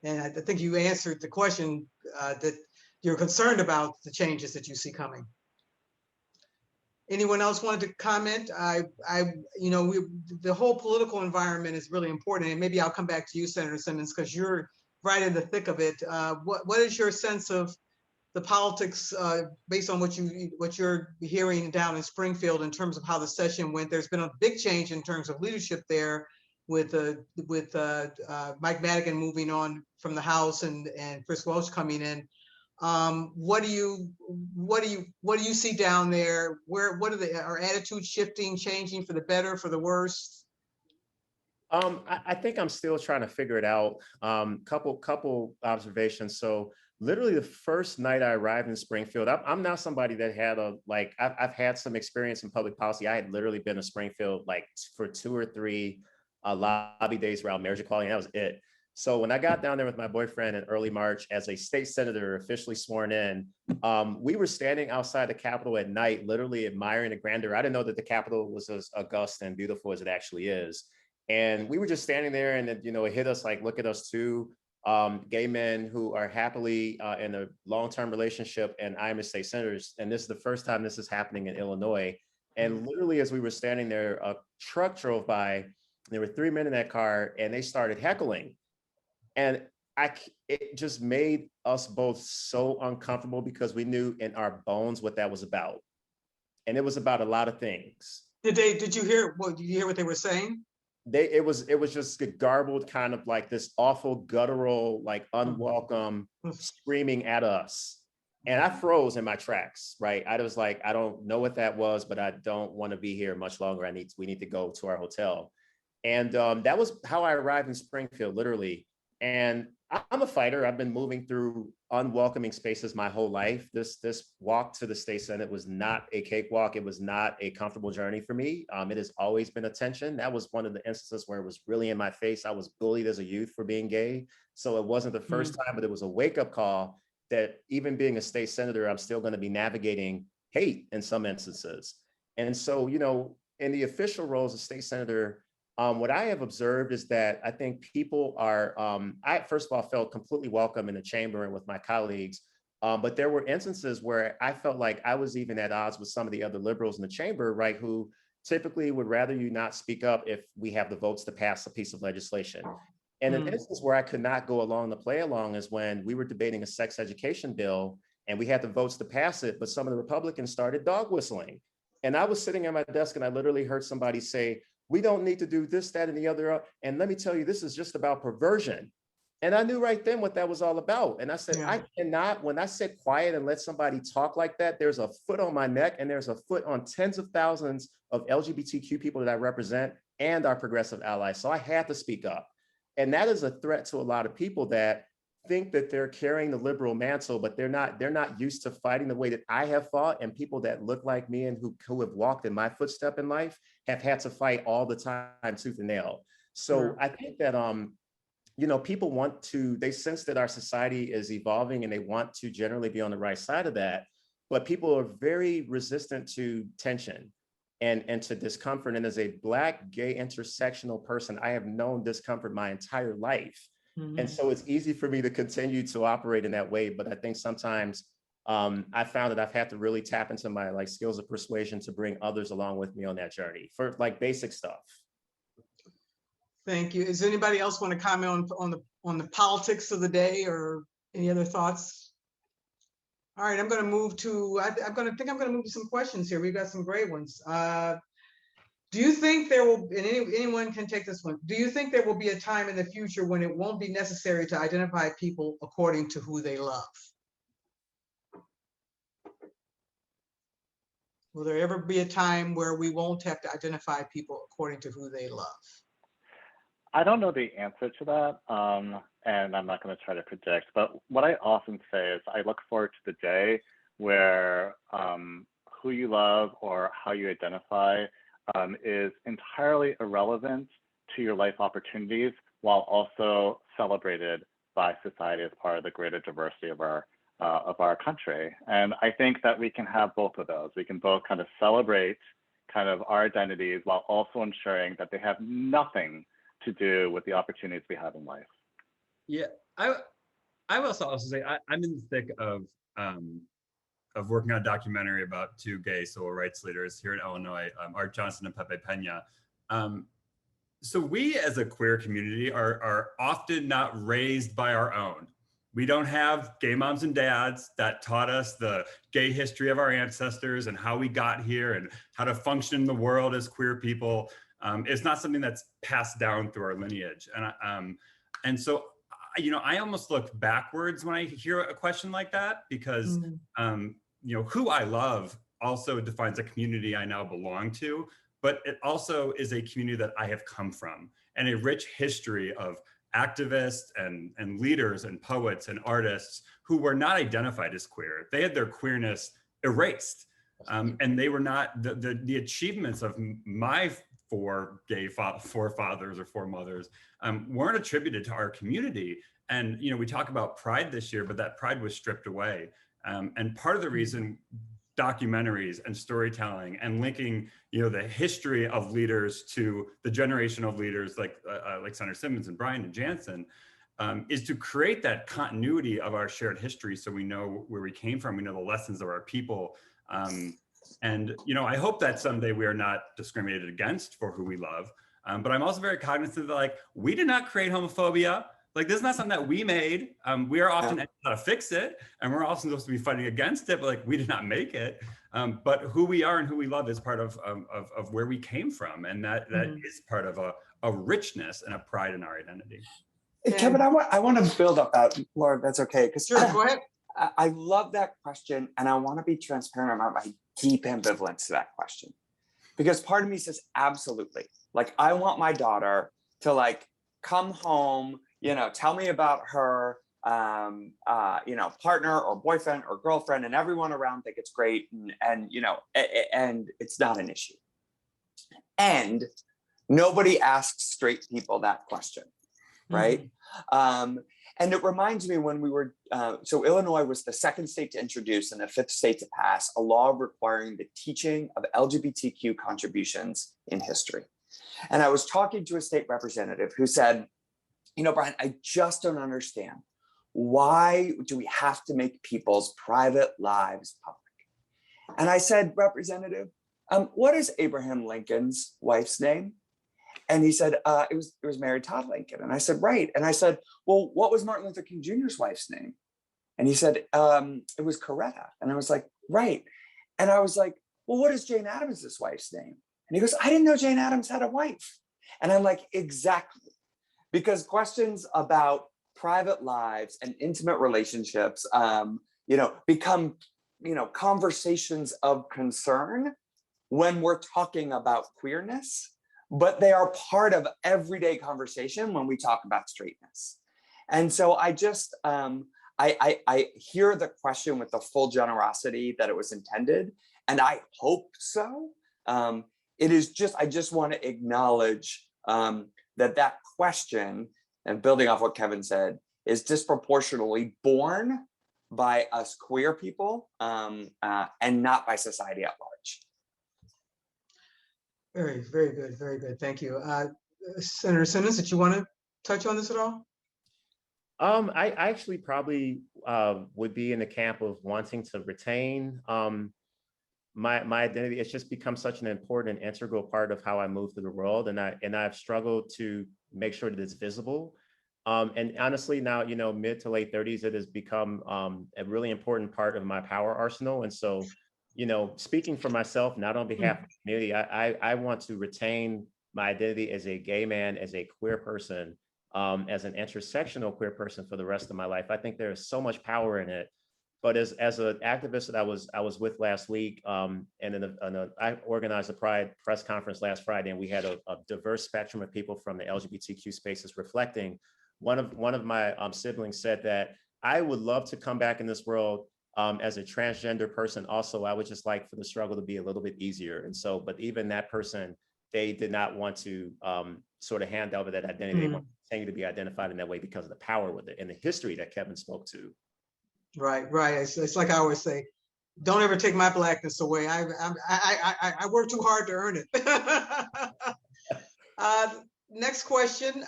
And I think you answered the question that you're concerned about the changes that you see coming. Anyone else wanted to comment? The whole political environment is really important. And maybe I'll come back to you, Senator Simmons, because you're right in the thick of it. What is your sense of the politics based on what you're hearing down in Springfield in terms of how the session went? There's been a big change in terms of leadership there with Mike Madigan moving on from the House and Chris Welch coming in. What do you see down there? Are attitudes shifting, changing for the better, for the worse? I think I'm still trying to figure it out. Couple observations. So literally the first night I arrived in Springfield, I'm not somebody that had I've had some experience in public policy. I had literally been to Springfield for 2 or 3 lobby days around marriage equality, and that was it. So when I got down there with my boyfriend in early March as a state senator officially sworn in, we were standing outside the Capitol at night, literally admiring the grandeur. I didn't know that the Capitol was as august and beautiful as it actually is. And we were just standing there, and then, it hit us like, look at us too. gay men who are happily in a long-term relationship, and I'm a state senator. And this is the first time this is happening in Illinois. And literally, as we were standing there, a truck drove by. There were 3 men in that car, and they started heckling. And it just made us both so uncomfortable because we knew in our bones what that was about. And it was about a lot of things. Did you hear what they were saying? It was just garbled, kind of like this awful, guttural, like unwelcome screaming at us. And I froze in my tracks, right? I was like, I don't know what that was, but I don't want to be here much longer. We need to go to our hotel. And that was how I arrived in Springfield, literally. And I'm a fighter. I've been moving through unwelcoming spaces my whole life. This walk to the state senate was not a cakewalk. It was not a comfortable journey for me. It has always been a tension. That was one of the instances where it was really in my face. I was bullied as a youth for being gay. So it wasn't the first time, but it was a wake-up call that even being a state senator, I'm still going to be navigating hate in some instances. And so, in the official role as a state senator, what I have observed is that I think people are, I first of all felt completely welcome in the chamber and with my colleagues, but there were instances where I felt like I was even at odds with some of the other liberals in the chamber, right, who typically would rather you not speak up if we have the votes to pass a piece of legislation. And an instance where I could not go along to play along is when we were debating a sex education bill and we had the votes to pass it, but some of the Republicans started dog whistling. And I was sitting at my desk and I literally heard somebody say, we don't need to do this, that, and the other. And let me tell you, this is just about perversion. And I knew right then what that was all about. And I said, I cannot, when I sit quiet and let somebody talk like that, there's a foot on my neck and there's a foot on tens of thousands of LGBTQ people that I represent and our progressive allies. So I had to speak up. And that is a threat to a lot of people that think that they're carrying the liberal mantle, but they're not used to fighting the way that I have fought, and people that look like me and who have walked in my footstep in life have had to fight all the time, tooth and nail. So I think that people they sense that our society is evolving and they want to generally be on the right side of that, but people are very resistant to tension and to discomfort. And as a Black, gay, intersectional person, I have known discomfort my entire life. And so it's easy for me to continue to operate in that way. But I think sometimes I found that I've had to really tap into my skills of persuasion to bring others along with me on that journey for basic stuff. Thank you. Does anybody else want to comment on the politics of the day or any other thoughts? All right, I'm going to move to, I'm going to move to some questions here. We've got some great ones. Do you think there will, and anyone can take this one, do you think there will be a time in the future when it won't be necessary to identify people according to who they love? Will there ever be a time where we won't have to identify people according to who they love? I don't know the answer to that, and I'm not going to try to predict, but what I often say is I look forward to the day where who you love or how you identify is entirely irrelevant to your life opportunities, while also celebrated by society as part of the greater diversity of our country. And I think that we can have both of those. We can both kind of celebrate kind of our identities while also ensuring that they have nothing to do with the opportunities we have in life. Yeah, I will also say I'm in the thick of working on a documentary about two gay civil rights leaders here in Illinois, Art Janson and Pepe Pena. So we as a queer community are often not raised by our own. We don't have gay moms and dads that taught us the gay history of our ancestors and how we got here and how to function in the world as queer people. It's not something that's passed down through our lineage. And so, I almost look backwards when I hear a question like that, because, who I love also defines a community I now belong to, but it also is a community that I have come from, and a rich history of activists and leaders and poets and artists who were not identified as queer. They had their queerness erased. And they were not, the achievements of my four gay forefathers or foremothers weren't attributed to our community. And, we talk about pride this year, but that pride was stripped away. And part of the reason documentaries and storytelling and linking, the history of leaders to the generation of leaders like Senator Simmons and Brian and Janson is to create that continuity of our shared history so we know where we came from, we know the lessons of our people. And I hope that someday we are not discriminated against for who we love. But I'm also very cognizant that like, we did not create homophobia. Like, this is not something that we made. We are often how to fix it, and we're also supposed to be fighting against it, but like, we did not make it. But who we are and who we love is part of where we came from. And that is part of a richness and a pride in our identity. Hey, Kevin, I want to build up that, Laura, that's okay. Because Sure, go ahead. I love that question, and I want to be transparent about my deep ambivalence to that question. Because part of me says, absolutely. Like, I want my daughter to like come home, tell me about her, partner or boyfriend or girlfriend, and everyone around think it's great, and it's not an issue. And nobody asks straight people that question, right? And it reminds me when we were, so Illinois was the second state to introduce and the fifth state to pass a law requiring the teaching of LGBTQ contributions in history. And I was talking to a state representative who said, Brian, I just don't understand. Why do we have to make people's private lives public? And I said, Representative, what is Abraham Lincoln's wife's name? And he said, it was Mary Todd Lincoln. And I said, right. And I said, well, what was Martin Luther King Jr.'s wife's name? And he said, it was Coretta. And I was like, right. And I was like, well, what is Jane Addams' wife's name? And he goes, I didn't know Jane Addams had a wife. And I'm like, exactly. Because questions about private lives and intimate relationships, become, conversations of concern when we're talking about queerness, but they are part of everyday conversation when we talk about straightness. And so I just, I hear the question with the full generosity that it was intended, and I hope so. It is just, I just want to acknowledge that question, and building off what Kevin said, is disproportionately born by us queer people and not by society at large. Very, very good. Very good. Thank you. Senator Simmons, did you want to touch on this at all? I actually probably would be in the camp of wanting to retain my identity. It's just become such an important and integral part of how I move through the world, and I've struggled to make sure that it's visible. And honestly, now mid to late 30s, it has become a really important part of my power arsenal. And so, speaking for myself, not on behalf of the community, I want to retain my identity as a gay man, as a queer person, as an intersectional queer person for the rest of my life. I think there is so much power in it. But as an activist that I was with last week, and I organized a Pride press conference last Friday, and we had a diverse spectrum of people from the LGBTQ spaces reflecting. One of my siblings said that I would love to come back in this world as a transgender person. Also, I would just like for the struggle to be a little bit easier. And so, but even that person, they did not want to sort of hand over that identity. They want to continue to be identified in that way because of the power with it and the history that Kevin spoke to. Right. It's like I always say, don't ever take my blackness away. I work too hard to earn it. Next question,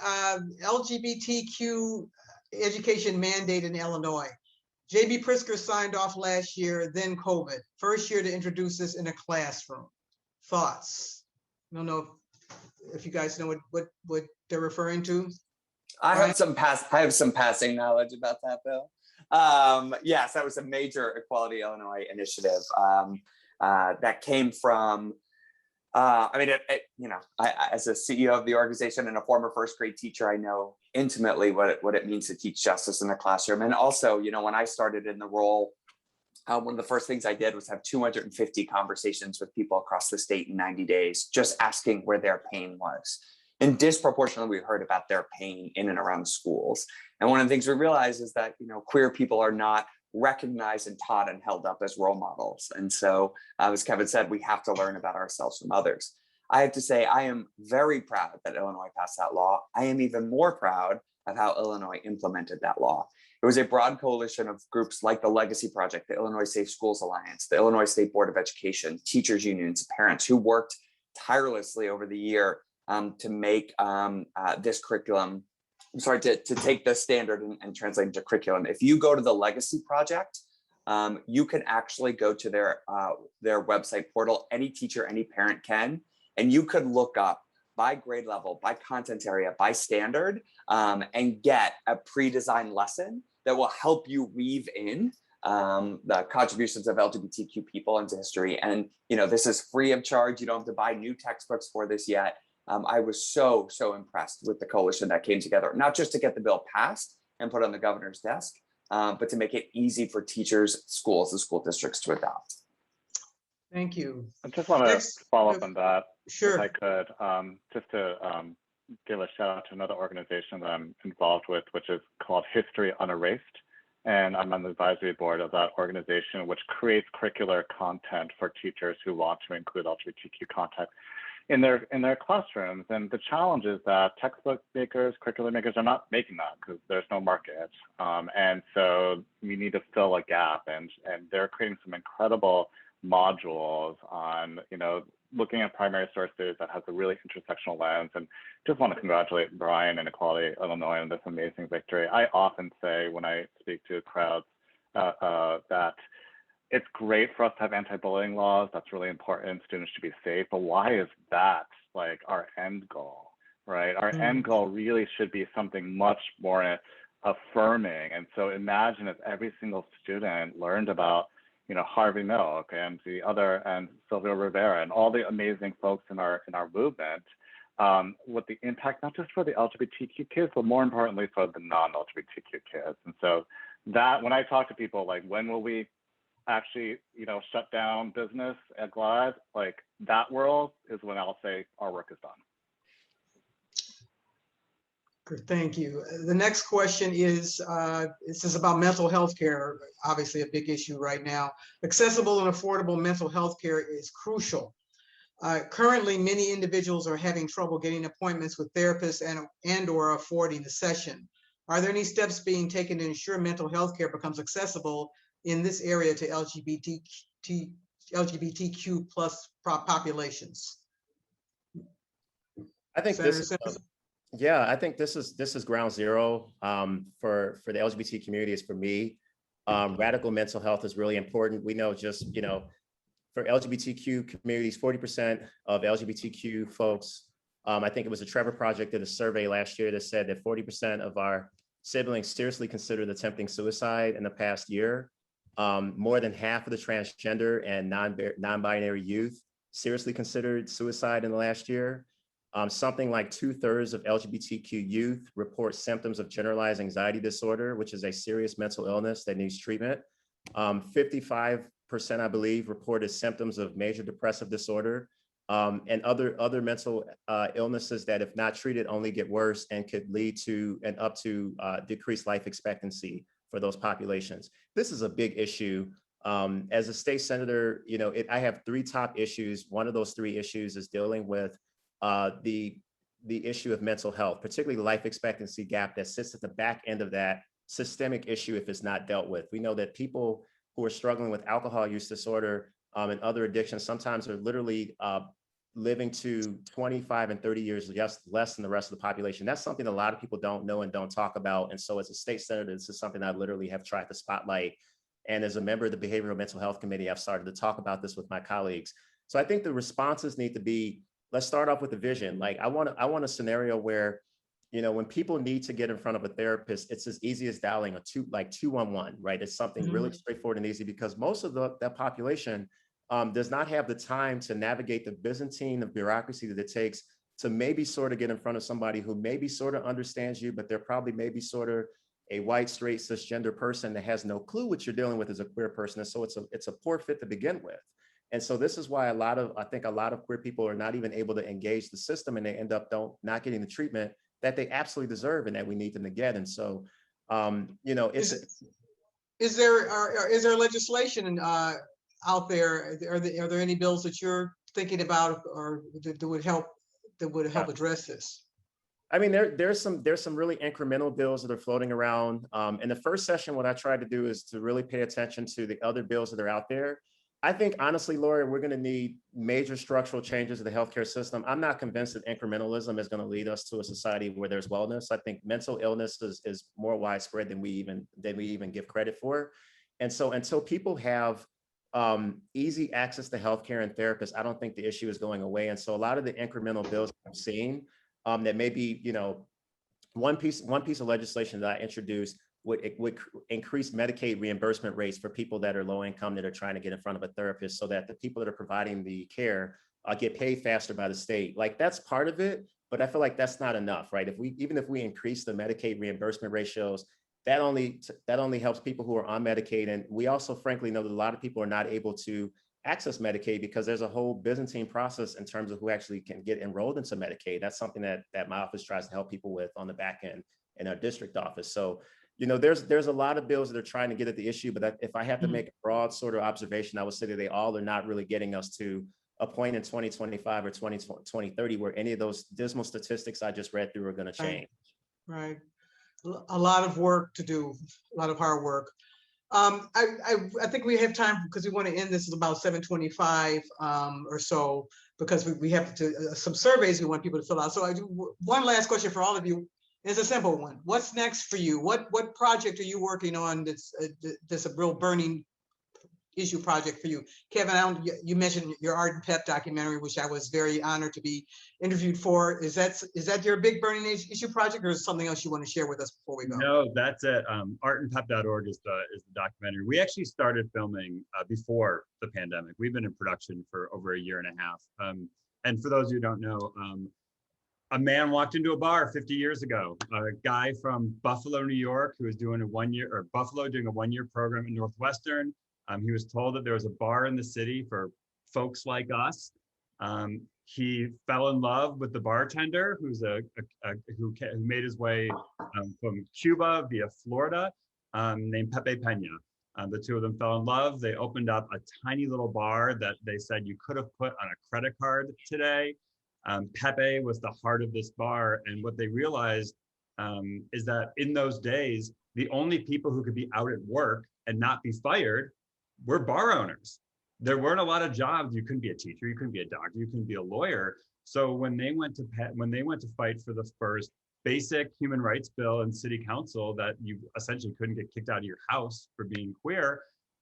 LGBTQ education mandate in Illinois. J.B. Pritzker signed off last year, then COVID. First year to introduce this in a classroom. Thoughts? I don't know if you guys know what they're referring to. I have some passing knowledge about that, Bill. Yes, that was a major Equality Illinois initiative that came from. As a CEO of the organization and a former first grade teacher, I know intimately what it means to teach justice in the classroom. And also, when I started in the role, one of the first things I did was have 250 conversations with people across the state in 90 days, just asking where their pain was. And disproportionately, we heard about their pain in and around schools. And one of the things we realized is that, queer people are not recognized and taught and held up as role models. And so, as Kevin said, we have to learn about ourselves from others. I have to say, I am very proud that Illinois passed that law. I am even more proud of how Illinois implemented that law. It was a broad coalition of groups like the Legacy Project, the Illinois Safe Schools Alliance, the Illinois State Board of Education, teachers unions, parents who worked tirelessly over the year to make this curriculum I'm sorry, to take the standard and translate into curriculum. If you go to the Legacy Project, you can actually go to their website portal. Any teacher, any parent can, and you could look up by grade level, by content area, by standard, and get a pre-designed lesson that will help you weave in the contributions of LGBTQ people into history. And this is free of charge. You don't have to buy new textbooks for this yet. I was so impressed with the coalition that came together, not just to get the bill passed and put on the governor's desk, but to make it easy for teachers, schools, and school districts to adopt. Thank you. I just want to follow up on that, Sure. if I could, just to give a shout out to another organization that I'm involved with, which is called History Unerased. And I'm on the advisory board of that organization, which creates curricular content for teachers who want to include LGBTQ content in their classrooms. And the challenge is that textbook makers, curriculum makers are not making that because there's no market. And so we need to fill a gap, and they're creating some incredible modules on, looking at primary sources that has a really intersectional lens. And just want to congratulate Brian and Equality Illinois on this amazing victory. I often say when I speak to crowds that it's great for us to have anti-bullying laws. That's really important. Students should be safe. But why is that like our end goal, right? Our end goal really should be something much more affirming. And so imagine if every single student learned about, Harvey Milk and Sylvia Rivera and all the amazing folks in our movement, with the impact not just for the LGBTQ kids, but more importantly for the non-LGBTQ kids. And so that when I talk to people like, when will we actually, shut down business at GLAD, like that world is when I'll say our work is done. Good, thank you. The next question is, this is about mental health care, obviously a big issue right now. Accessible and affordable mental health care is crucial. Currently, many individuals are having trouble getting appointments with therapists and or affording the session. Are there any steps being taken to ensure mental health care becomes accessible in this area to LGBTQ plus populations? I think Senator this Simmons? Yeah, I think this is ground zero for the LGBT community. Is for me. Radical mental health is really important. We know just, for LGBTQ communities, 40% of LGBTQ folks, I think it was a Trevor Project did a survey last year that said that 40% of our siblings seriously considered attempting suicide in the past year. More than half of the transgender and non-binary youth seriously considered suicide in the last year. Something like 2/3 of LGBTQ youth report symptoms of generalized anxiety disorder, which is a serious mental illness that needs treatment. 55%, I believe, reported symptoms of major depressive disorder and other mental illnesses that, if not treated, only get worse and could lead to and up to decreased life expectancy for those populations. This is a big issue. As a state senator, I have 3 top issues. One of those 3 issues is dealing with the issue of mental health, particularly the life expectancy gap that sits at the back end of that systemic issue if it's not dealt with. We know that people who are struggling with alcohol use disorder and other addictions sometimes are literally living to 25 and 30 years less than the rest of the population. That's something a lot of people don't know and don't talk about. And so as a state senator, this is something I literally have tried to spotlight. And as a member of the Behavioral Mental Health Committee, I've started to talk about this with my colleagues. So I think the responses need to be, let's start off with the vision. Like I want a scenario where, when people need to get in front of a therapist, it's as easy as dialing 211, right? It's something really straightforward and easy because most of that population does not have the time to navigate the Byzantine of bureaucracy that it takes to maybe sort of get in front of somebody who maybe sort of understands you, but they're probably maybe sort of a white, straight, cisgender person that has no clue what you're dealing with as a queer person. And so it's a poor fit to begin with. And so this is why I think a lot of queer people are not even able to engage the system, and they end up not getting the treatment that they absolutely deserve and that we need them to get. And so, is there legislation out there? Are there any bills that you're thinking about or that would help address this? I mean, there's some really incremental bills that are floating around. In the first session, what I tried to do is to really pay attention to the other bills that are out there. I think honestly, Laura, we're going to need major structural changes to the healthcare system. I'm not convinced that incrementalism is going to lead us to a society where there's wellness. I think mental illness is more widespread than we even give credit for. And so until people have easy access to healthcare and therapists, I don't think the issue is going away. And so a lot of the incremental bills I've seen that maybe, you know, one piece of legislation that I introduced would increase Medicaid reimbursement rates for people that are low income that are trying to get in front of a therapist, so that the people that are providing the care get paid faster by the state. Like, that's part of it, but I feel like that's not enough, right? Even if we increase the Medicaid reimbursement ratios, that only helps people who are on Medicaid. And we also frankly know that a lot of people are not able to access Medicaid because there's a whole Byzantine process in terms of who actually can get enrolled into Medicaid. That's something that my office tries to help people with on the back end in our district office. So, you know, there's a lot of bills that are trying to get at the issue, but if I have to make a broad sort of observation, I would say that they all are not really getting us to a point in 2025 or 2030 where any of those dismal statistics I just read through are going to change. Right. A lot of work to do, a lot of hard work. I think we have time because we want to end this at about 7:25 or so, because we have some surveys we want people to fill out. So I do one last question for all of you. It's a simple one. What's next for you? What project are you working on that's a real burning issue project for you? Kevin, you mentioned your Art and Pep documentary, which I was very honored to be interviewed for. Is that your big burning issue project, or is something else you want to share with us before we go? No, that's it. Artandpep.org is the documentary. We actually started filming before the pandemic. We've been in production for over a year and a half. And for those who don't know, a man walked into a bar 50 years ago, a guy from Buffalo, New York, who was doing a one-year program at Northwestern. He was told that there was a bar in the city for folks like us. He fell in love with the bartender, who made his way from Cuba via Florida, named Pepe Pena. The two of them fell in love. They opened up a tiny little bar that they said you could have put on a credit card today. Pepe was the heart of this bar, and what they realized is that in those days, the only people who could be out at work and not be fired were bar owners. There weren't a lot of jobs. You couldn't be a teacher, you couldn't be a doctor, you couldn't be a lawyer. So when they went to fight for the first basic human rights bill in city council, that you essentially couldn't get kicked out of your house for being queer,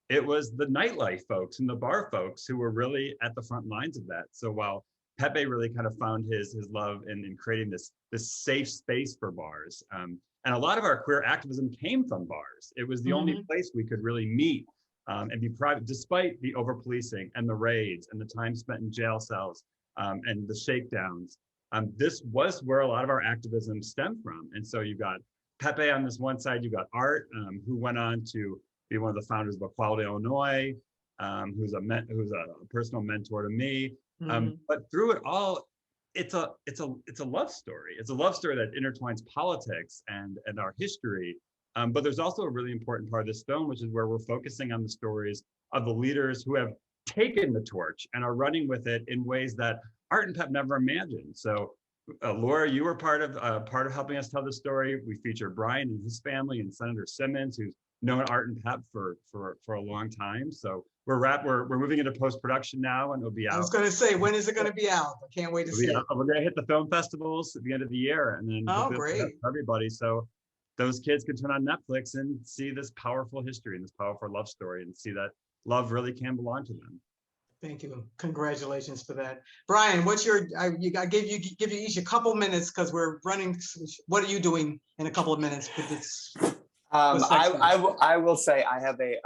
it was the nightlife folks and the bar folks who were really at the front lines of that. So while Pepe really kind of found his love in creating this safe space for bars, and a lot of our queer activism came from bars. It was the only place we could really meet and be private, despite the over-policing and the raids and the time spent in jail cells and the shakedowns. This was where a lot of our activism stemmed from. And so you got Pepe on this one side, you got Art, who went on to be one of the founders of Equality Illinois, who's a personal mentor to me. But through it all, it's a love story. It's a love story that intertwines politics and our history. But there's also a really important part of this film, which is where we're focusing on the stories of the leaders who have taken the torch and are running with it in ways that Art and Pep never imagined. So Laura, you were part of helping us tell the story. We feature Brian and his family and Senator Simmons, who's known Art and Pep for a long time. So we're moving into post-production now, and it'll be out. I was going to say, when is it going to be out? I can't wait to see it. We're going to hit the film festivals at the end of the year, and then great. Everybody. So those kids can turn on Netflix and see this powerful history and this powerful love story, and see that love really can belong to them. Thank you. Congratulations for that. Brian, what's your, I give you each a couple minutes because we're running. What are you doing in a couple of minutes? I will say I have a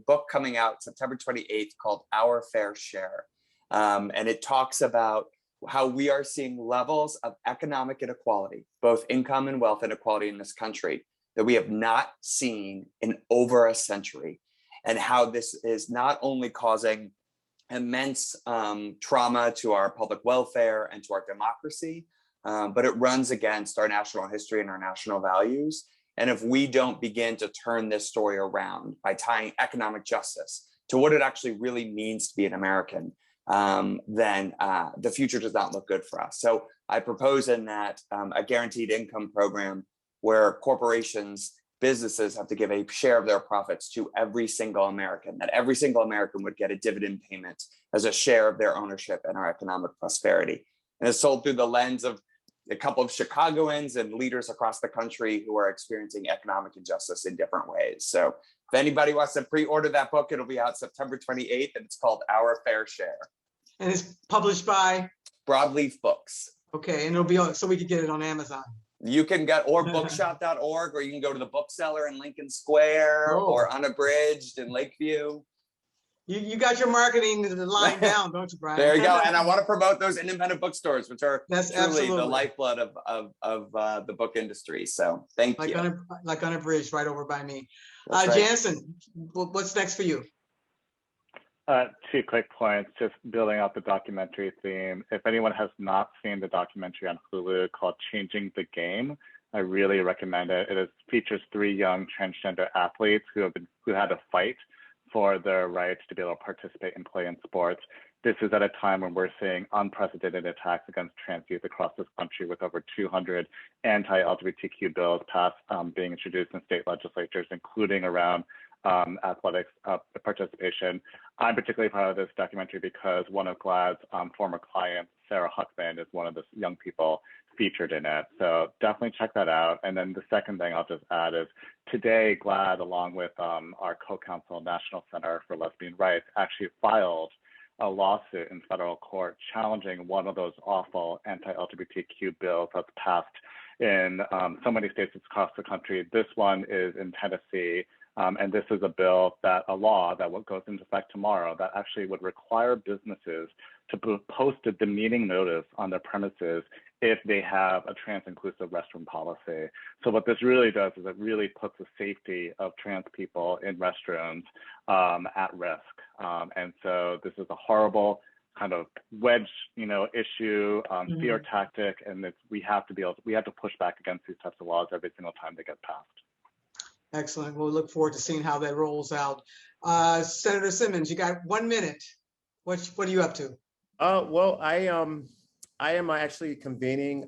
book coming out September 28th called Our Fair Share. And it talks about how we are seeing levels of economic inequality, both income and wealth inequality in this country, that we have not seen in over a century. And how this is not only causing immense trauma to our public welfare and to our democracy, but it runs against our national history and our national values. And if we don't begin to turn this story around by tying economic justice to what it actually really means to be an American, then the future does not look good for us. So I propose in that a guaranteed income program where corporations businesses have to give a share of their profits to every single American, that every single American would get a dividend payment as a share of their ownership in our economic prosperity. And it's sold through the lens of a couple of Chicagoans and leaders across the country who are experiencing economic injustice in different ways. So if anybody wants to pre-order that book, it'll be out September 28th, and it's called Our Fair Share. And it's published by? Broadleaf Books. Okay, and it'll be on, so we can get it on Amazon. You can get, or bookshop.org, or you can go to the bookseller in Lincoln Square, or Unabridged in Lakeview. You got your marketing line down, don't you, Brian? There you go. And I want to promote those independent bookstores, which are That's truly absolutely the lifeblood of the book industry. So thank you. Like Unabridged right over by me. Right. Janson, what's next for you? 2 quick points, just building out the documentary theme. If anyone has not seen the documentary on Hulu called Changing the Game, I really recommend it. It features 3 young transgender athletes who had to fight for their rights to be able to participate and play in sports. This is at a time when we're seeing unprecedented attacks against trans youth across this country, with over 200 anti-LGBTQ bills passed, being introduced in state legislatures, including around athletics participation. I'm particularly proud of this documentary because one of GLAAD's former clients, Sarah Huckman, is one of the young people featured in it. So definitely check that out. And then the second thing I'll just add is today, GLAAD, along with our co-counsel, National Center for Lesbian Rights, actually filed a lawsuit in federal court challenging one of those awful anti-LGBTQ bills that's passed in so many states across the country. This one is in Tennessee. And this is a law that goes into effect tomorrow that actually would require businesses to post a demeaning notice on their premises if they have a trans-inclusive restroom policy. So what this really does is it really puts the safety of trans people in restrooms at risk. And so this is a horrible kind of wedge, issue, fear tactic, and we have to push back against these types of laws every single time they get passed. Excellent. We'll look forward to seeing how that rolls out. Senator Simmons, you got 1 minute. What are you up to? Well, I am actually convening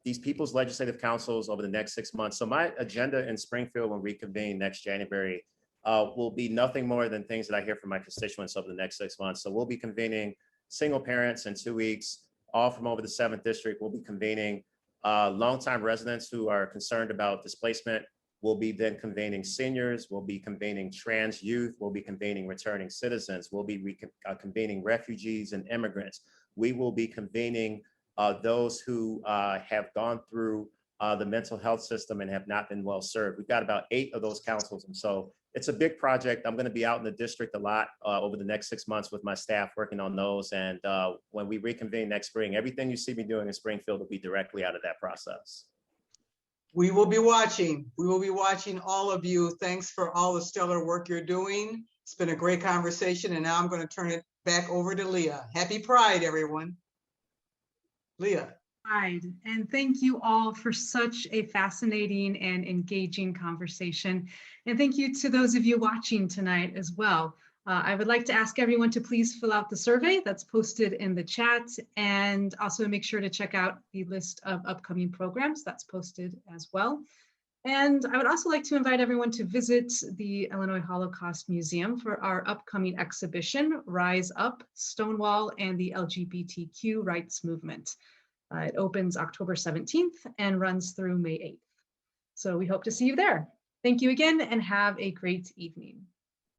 these people's legislative councils over the next 6 months. So my agenda in Springfield when we convene next January will be nothing more than things that I hear from my constituents over the next 6 months. So we'll be convening single parents in 2 weeks, all from over the 7th district. We'll be convening longtime residents who are concerned about displacement. We'll be then convening seniors, we'll be convening trans youth, we'll be convening returning citizens, we'll be convening refugees and immigrants. We will be convening those who have gone through the mental health system and have not been well served. We've got about 8 of those councils. And so it's a big project. I'm gonna be out in the district a lot over the next 6 months with my staff working on those. And when we reconvene next spring, everything you see me doing in Springfield will be directly out of that process. We will be watching. We will be watching all of you. Thanks for all the stellar work you're doing. It's been a great conversation. And now I'm going to turn it back over to Leah. Happy Pride, everyone. Leah. Pride. And thank you all for such a fascinating and engaging conversation. And thank you to those of you watching tonight as well. I would like to ask everyone to please fill out the survey that's posted in the chat, and also make sure to check out the list of upcoming programs that's posted as well. And I would also like to invite everyone to visit the Illinois Holocaust Museum for our upcoming exhibition, Rise Up, Stonewall and the LGBTQ Rights Movement. It opens October 17th and runs through May 8th. So we hope to see you there. Thank you again and have a great evening.